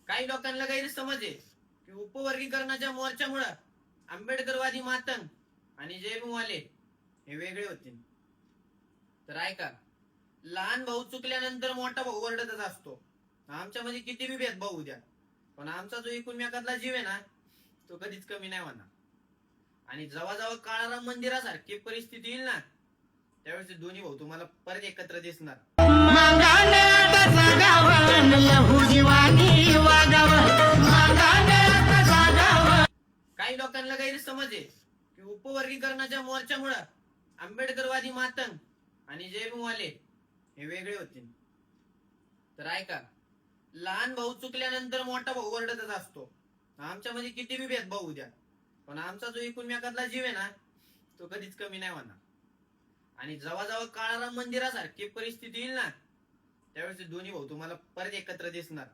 काही लोकांना गैरसमज आहे की उपवर्गीकरणाच्या मोर्चामुळे आंबेडकरवादी मातंग आणि जयभीमवाले हे वेगळे होतील. तर ऐका, लहान भाऊ चुकल्यानंतर मोठा भाऊ ओरडतच असतो. आमच्यामध्ये किती बी भेदभाव होऊ द्या, पण आमचा जो एकूणमेकातला जीव आहे ना, तो कधीच कमी नाही होणार. आणि जेव्हा जेव्हा काळाराम मंदिरासारखी परिस्थिती येईल ना, त्यावेळेस दोन्ही भाऊ तुम्हाला परत एकत्र दिसणार. काही लोकांना गैरसमज आहे की उपवर्गीकरणाच्या मोर्चामुळे आंबेडकरवादी मातंग आणि जयभीमवाले हे वेगळे होतील. तर ऐका, लहान भाऊ चुकल्यानंतर मोठा भाऊ ओरडतच असतो. आमच्यामध्ये किती बी भेदभाव होऊ द्या, पण आमचा जो एकूणमेकातला जीव आहे ना, तो कधीच कमी नाही होणार. आणि जेव्हा जेव्हा काळाराम मंदिरासारखी परिस्थिती येईल ना, त्यावेळेस दोन्ही भाऊ तुम्हाला परत एकत्र दिसणार.